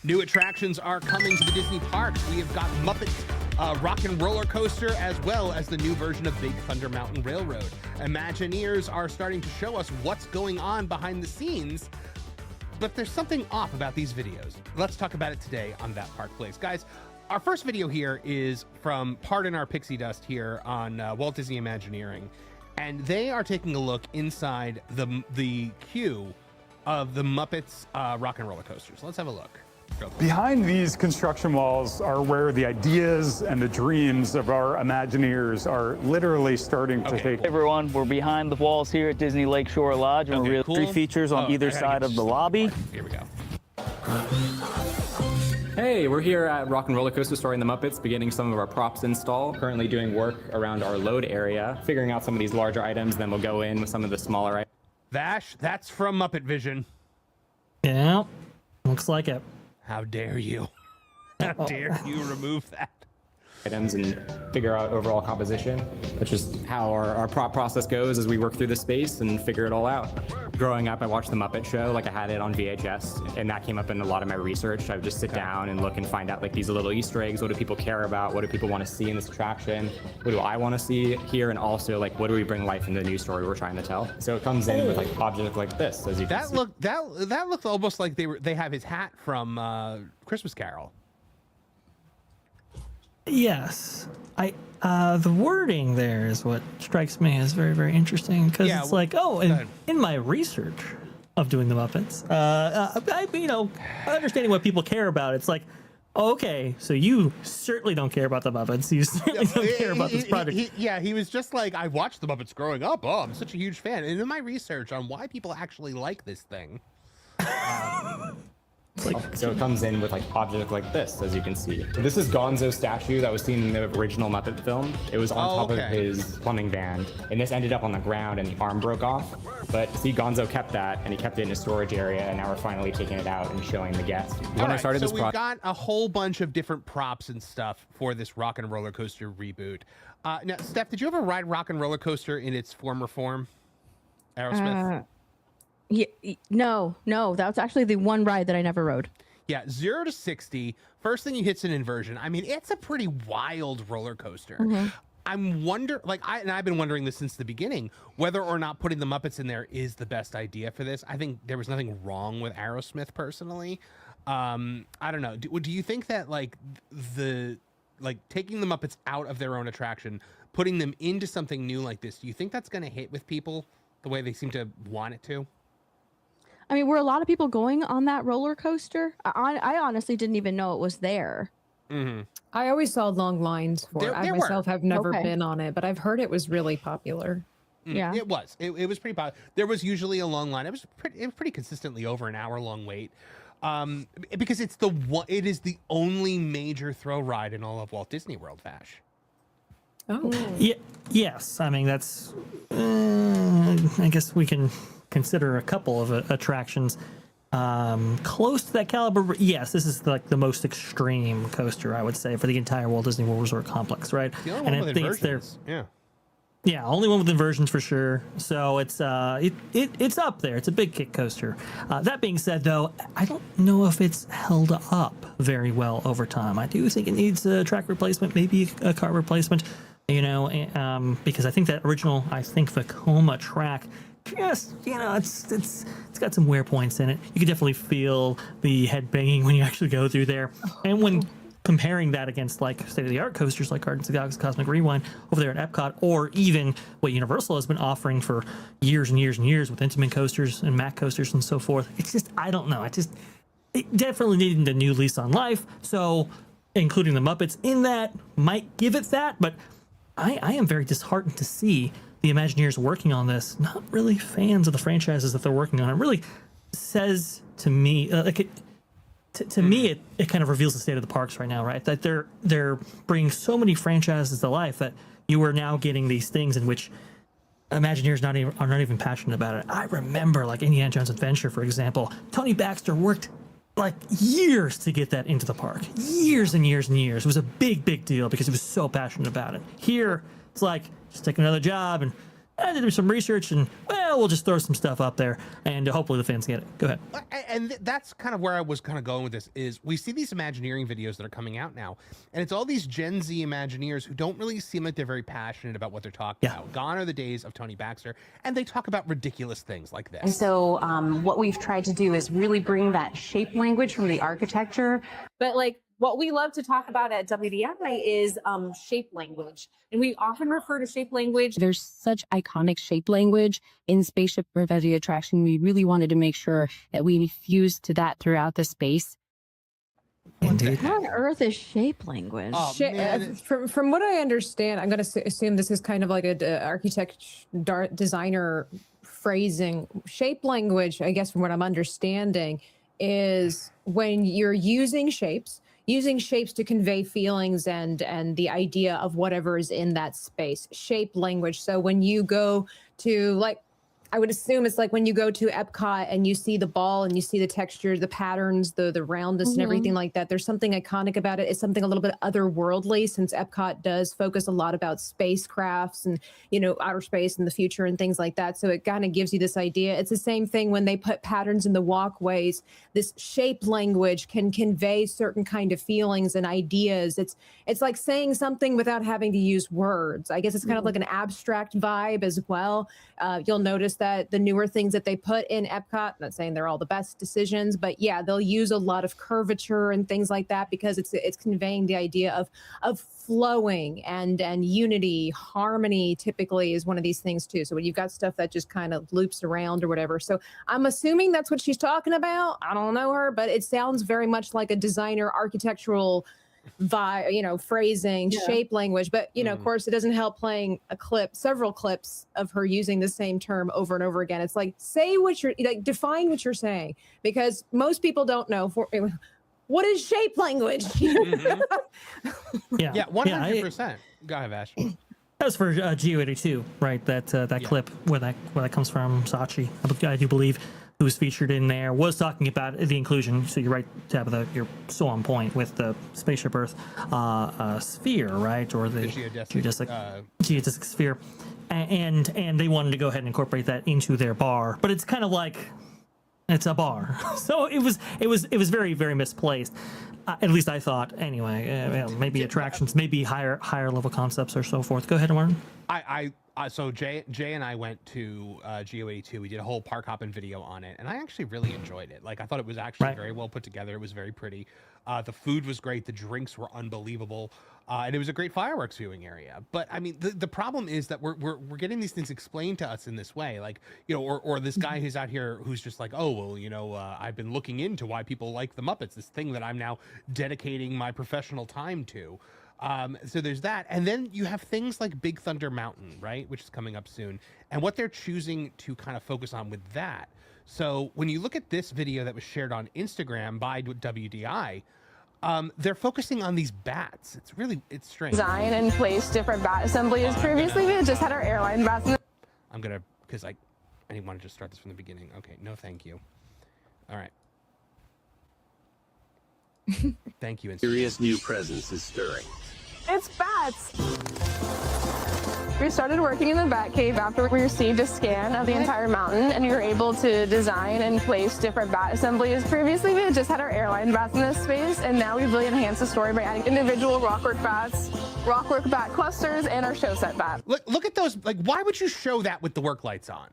New attractions are coming to the Disney parks. We have got Muppet Rock and Roller Coaster, as well as the new version of Big Thunder Mountain Railroad. Imagineers are starting to show us what's going on behind the scenes, but there's something off about these videos. Let's talk about it today on That Park Place. Guys, our first video here is from Pardon Our Pixie Dust here on Walt Disney Imagineering, and they are taking a look inside the queue of the Muppets Rock and Roller Coasters. Let's have a look. Behind these construction walls are where the ideas and the dreams of our Imagineers are literally starting to take. Hey everyone, we're behind the walls here at Disney Lakeshore Lodge, and we're really three features on either side of the lobby. Here we go. Hey, we're here at Rock and Roller Coaster starring the Muppets, beginning some of our props install. Currently doing work around our load area, figuring out some of these larger items, then we'll go in with some of the smaller items. Vash, that's from Muppet Vision. Yeah, looks like it. How dare you? How dare you remove that? Items and figure out overall composition. That's just how our prop process goes as we work through the space and figure it all out. Growing up, I watched The Muppet Show, like I had it on VHS, and that came up in a lot of my research. I would just sit down and look and find out like these little Easter eggs. What do people care about? What do people want to see in this attraction? What do I want to see here? And also like, what do we bring life in the new story we're trying to tell? So it comes in with like objects like this, as you can see. That looked almost like they have his hat from Christmas Carol. Yes, the wording there is what strikes me as very, very interesting, because it's like, in my research of doing the Muppets, understanding what people care about, it's like, okay, so you certainly don't care about the Muppets. You certainly don't care about this project. He was just like, I watched the Muppets growing up. Oh, I'm such a huge fan. And in my research on why people actually like this thing. So it comes in with like objects like this, as you can see. This is Gonzo's statue that was seen in the original Muppet film. It was on top of his plumbing van, and this ended up on the ground and the arm broke off. But see, Gonzo kept that, and he kept it in a storage area, and now we're finally taking it out and showing the guests. When I started this project, we've got a whole bunch of different props and stuff for this Rock and Roller Coaster reboot. Now, Steph, did you ever ride Rock and Roller Coaster in its former form? Aerosmith? Yeah, no, that was actually the one ride that I never rode. Yeah, 0 to 60. First thing you hit's an inversion. I mean, it's a pretty wild roller coaster. Mm-hmm. I've been wondering this since the beginning, whether or not putting the Muppets in there is the best idea for this. I think there was nothing wrong with Aerosmith personally. I don't know. Do you think that taking the Muppets out of their own attraction, putting them into something new like this, do you think that's going to hit with people the way they seem to want it to? I mean, were a lot of people going on that roller coaster? I honestly didn't even know it was there. Mm-hmm. I always saw long lines for it. I myself have never been on it, but I've heard it was really popular. Yeah, it was. It was pretty popular. There was usually a long line. It was pretty consistently over an hour-long wait, because it is the only major throw ride in all of Walt Disney World, Vash. Oh, yeah, yes. I mean, that's. I guess we can consider a couple of attractions close to that caliber, but yes, this is like the most extreme coaster, I would say, for the entire Walt Disney World Resort complex, right? The only one with inversions. Yeah, only one with inversions for sure. So it's it's up there. It's a big kick coaster. That being said, though, I don't know if it's held up very well over time. I do think it needs a track replacement, maybe a car replacement. Because I think that original, Vekoma track, just it's got some wear points in it. You can definitely feel the head banging when you actually go through there. And when comparing that against like state-of-the-art coasters like Guardians of the Galaxy Cosmic Rewind over there at Epcot, or even what Universal has been offering for years and years and years with Intamin coasters and Mack coasters and so forth, it's just, I don't know. It definitely needed a new lease on life. So including the Muppets in that might give it that, but I am very disheartened to see the Imagineers working on this, not really fans of the franchises that they're working on. It really says to me, it kind of reveals the state of the parks right now, right? That they're bringing so many franchises to life that you are now getting these things in which Imagineers are not even passionate about it. I remember like Indiana Jones Adventure, for example. Tony Baxter worked like years to get that into the park. Years and years and years. It was a big, big deal because he was so passionate about it. Here, it's like, just take another job and I did some research, and well, we'll just throw some stuff up there, and hopefully the fans get it. Go ahead. And that's kind of where I was kind of going with this, is we see these Imagineering videos that are coming out now, and it's all these Gen Z Imagineers who don't really seem like they're very passionate about what they're talking about. Gone are the days of Tony Baxter, and they talk about ridiculous things like this. And so what we've tried to do is really bring that shape language from the architecture. But like, what we love to talk about at WDI is shape language. And we often refer to shape language. There's such iconic shape language in Spaceship Reverie Attraction. We really wanted to make sure that we fused to that throughout the space. What on earth is shape language? From what I understand, I'm going to assume this is kind of like a architect designer phrasing. Shape language, I guess from what I'm understanding, is when you're using shapes to convey feelings and the idea of whatever is in that space. Shape language. So when you go to, like, I would assume it's like when you go to Epcot and you see the ball and you see the texture, the patterns, the roundness and everything like that. There's something iconic about it. It's something a little bit otherworldly, since Epcot does focus a lot about spacecrafts and, you know, outer space and the future and things like that. So it kind of gives you this idea. It's the same thing when they put patterns in the walkways. This shape language can convey certain kind of feelings and ideas. It's like saying something without having to use words. I guess it's kind of like an abstract vibe as well. You'll notice that the newer things that they put in Epcot, not saying they're all the best decisions, but yeah, they'll use a lot of curvature and things like that because it's conveying the idea of flowing and unity. Harmony typically is one of these things too. So when you've got stuff that just kind of loops around or whatever. So I'm assuming that's what she's talking about. I don't know her, but it sounds very much like a designer architectural vibe, you know, phrasing, shape language. But, you know, of course, it doesn't help playing several clips of her using the same term over and over again. It's like, say what you're, like, define what you're saying, because most people don't know what is shape language. Yeah, 100%. Go ahead, Vash. That was for Geo82, right? That clip where that comes from. Sachi, I do believe, who was featured in there, was talking about the inclusion. So you're right, Tabitha, you're so on point with the Spaceship Earth sphere, right? Or the geodesic sphere. And they wanted to go ahead and incorporate that into their bar. But it's kind of like, it's a bar. So it was very, very misplaced. At least I thought, anyway. Maybe attractions, maybe higher level concepts or so forth. Go ahead, Martin. So Jay and I went to Geo82. We did a whole park hopping video on it, and I actually really enjoyed it. Like, I thought it was actually very well put together. It was very pretty. The food was great. The drinks were unbelievable, and it was a great fireworks viewing area. But I mean, the problem is that we're getting these things explained to us in this way, like, you know, or this guy who's out here who's just like, oh well, you know, I've been looking into why people like the Muppets, this thing that I'm now dedicating my professional time to. So there's that. And then you have things like Big Thunder Mountain, right? Which is coming up soon. And what they're choosing to kind of focus on with that. So when you look at this video that was shared on Instagram by WDI, they're focusing on these bats. It's strange. Design and place different bat assemblies. Previously, we had just had our airline bats. Because I didn't want to just start this from the beginning. Okay, no thank you. All right. Thank you. Mysterious new presence is stirring. It's bats. We started working in the Bat Cave after we received a scan of the entire mountain, and we were able to design and place different bat assemblies. Previously, we had just had our airline bats in this space, and now we've really enhanced the story by adding individual rockwork bats, rockwork bat clusters, and our show set bat. Look at those. Like, why would you show that with the work lights on?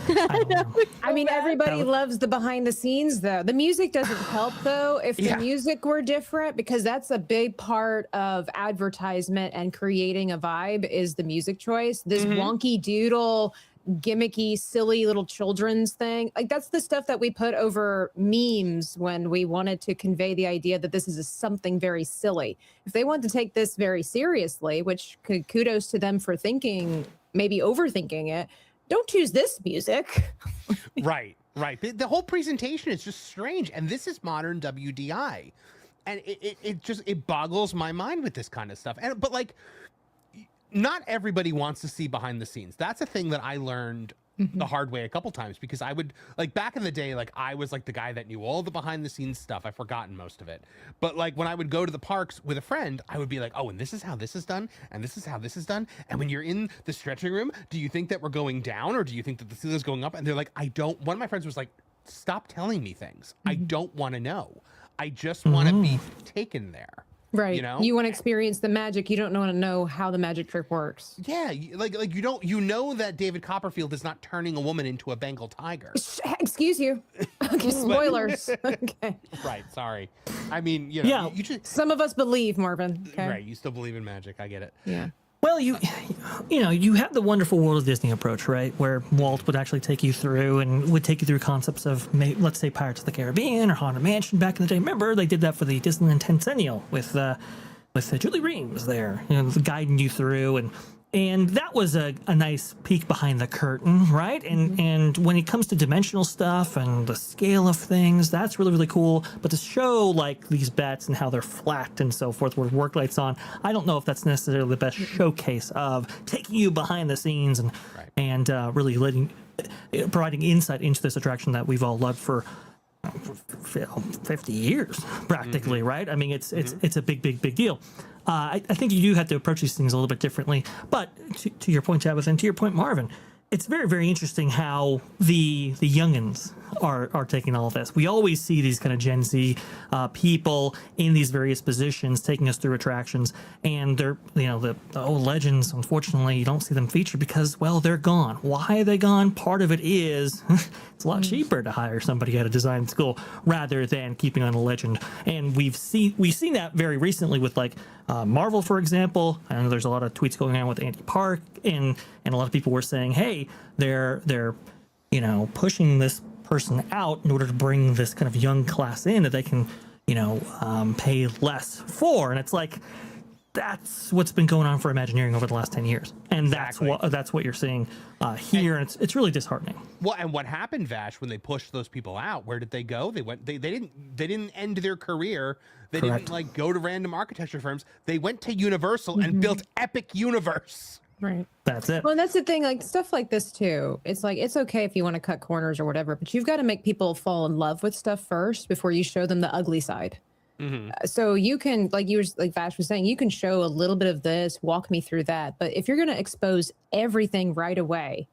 I mean, everybody loves the behind the scenes, though. The music doesn't help, though, if the music were different, because that's a big part of advertisement and creating a vibe is the music choice. This wonky doodle, gimmicky, silly little children's thing. Like, that's the stuff that we put over memes when we wanted to convey the idea that this is something very silly. If they want to take this very seriously, which kudos to them for thinking, maybe overthinking it, don't choose this music. Right. The whole presentation is just strange. And this is modern WDI. And it boggles my mind with this kind of stuff. But like, not everybody wants to see behind the scenes. That's a thing that I learned the hard way a couple times, because I would, like, back in the day, like, I was like the guy that knew all the behind the scenes stuff. I've forgotten most of it. But like when I would go to the parks with a friend, I would be like, oh, and this is how this is done, and this is how this is done. And when you're in the stretching room, do you think that we're going down, or do you think that the ceiling's going up? And they're like, I don't. One of my friends was like, stop telling me things. I don't want to know. I just want to be taken there. Right. You know, you want to experience the magic. You don't want to know how the magic trick works. Yeah. Like you don't, you know that David Copperfield is not turning a woman into a Bengal tiger. Excuse you. Okay. Spoilers. Okay. Right. Sorry. I mean, you know, yeah. you just, some of us believe, Marvin. Okay? Right. You still believe in magic. I get it. Yeah. Well, you know, you have the wonderful World of Disney approach, right? Where Walt would actually take you through and would take you through concepts of, let's say, Pirates of the Caribbean or Haunted Mansion back in the day. Remember, they did that for the Disneyland Centennial with Julie Reams there, you know, guiding you through, and that was a nice peek behind the curtain, right? And when it comes to dimensional stuff and the scale of things, that's really, really cool. But to show like these bats and how they're flat and so forth with work lights on, I don't know if that's necessarily the best showcase of taking you behind the scenes and really providing insight into this attraction that we've all loved for 50 years practically, right? I mean, it's a big deal. I think you do have to approach these things a little bit differently. But to your point, Tabitha, and to your point, Marvin, it's very, very interesting how the youngins are taking all of this. We always see these kind of Gen Z people in these various positions taking us through attractions, and they're, you know, the old legends, unfortunately, you don't see them featured because, well, they're gone. Why are they gone? Part of it is it's a lot cheaper to hire somebody at a design school rather than keeping on a legend. And we've seen that very recently with like Marvel, for example. I know there's a lot of tweets going on with Andy Park, and a lot of people were saying, hey, they're you know, pushing this person out in order to bring this kind of young class in that they can, you know, pay less for. And it's like, that's what's been going on for Imagineering over the last 10 years. And exactly. that's what you're seeing here. And it's really disheartening. Well, and what happened, Vash, when they pushed those people out, where did they go? They went, they didn't end their career. They didn't like go to random architecture firms. They went to Universal and built Epic Universe. Right. That's it. Well, and that's the thing, like stuff like this too. It's like, it's okay if you want to cut corners or whatever, but you've got to make people fall in love with stuff first before you show them the ugly side. So you can, like Vash was saying, you can show a little bit of this, walk me through that. But if you're going to expose everything right away,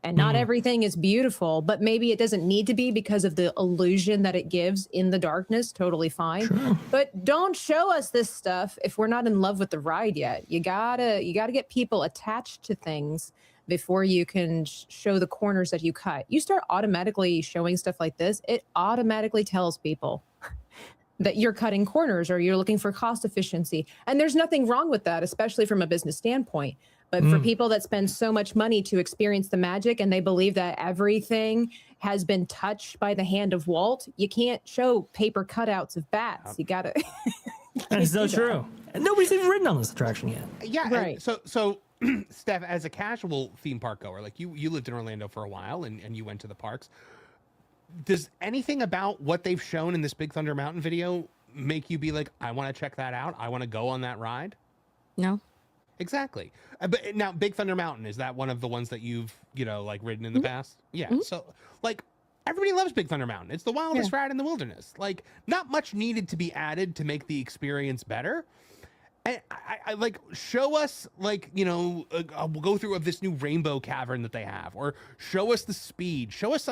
and not everything is beautiful, but maybe it doesn't need to be because of the illusion that it gives in the darkness, totally fine. Sure. But don't show us this stuff if we're not in love with the ride yet. You gotta get people attached to things before you can show the corners that you cut. You start automatically showing stuff like this, it automatically tells people that you're cutting corners or you're looking for cost efficiency. And there's nothing wrong with that, especially from a business standpoint. But for people that spend so much money to experience the magic and they believe that everything has been touched by the hand of Walt, you can't show paper cutouts of bats. You gotta. That's so true. Nobody's even written on this attraction yet. Yeah. Right. So Steph, as a casual theme park goer, like you lived in Orlando for a while and you went to the parks. Does anything about what they've shown in this Big Thunder Mountain video make you be like, I want to check that out? I want to go on that ride? No. Exactly. But now Big Thunder Mountain, is that one of the ones that you've, you know, like ridden in the past? Yeah. So like everybody loves Big Thunder Mountain. It's the wildest ride in the wilderness. Like not much needed to be added to make the experience better. And I like show us like, you know, we'll go through of this new rainbow cavern that they have, or show us the speed, show us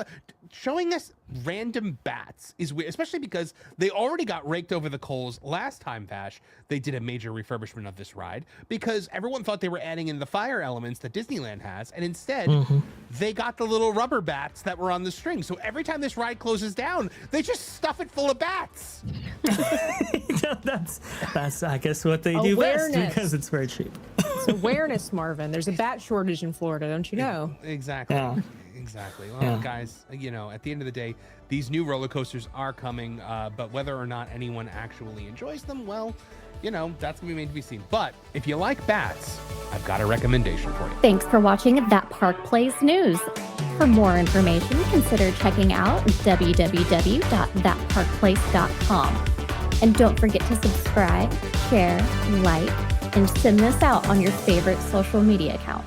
showing us random bats is weird, especially because they already got raked over the coals last time, Vash. They did a major refurbishment of this ride because everyone thought they were adding in the fire elements that Disneyland has. And instead they got the little rubber bats that were on the string. So every time this ride closes down, they just stuff it full of bats. That's I guess what they do best because it's very cheap. It's awareness, Marvin. There's a bat shortage in Florida, don't you know? Exactly. Yeah. Exactly. Well, guys, you know, at the end of the day, these new roller coasters are coming, but whether or not anyone actually enjoys them, well, you know, that's going to be made to be seen. But if you like bats, I've got a recommendation for you. Thanks for watching That Park Plays News. For more information, consider checking out www.thatparkplace.com. And don't forget to subscribe, share, like, and send this out on your favorite social media accounts.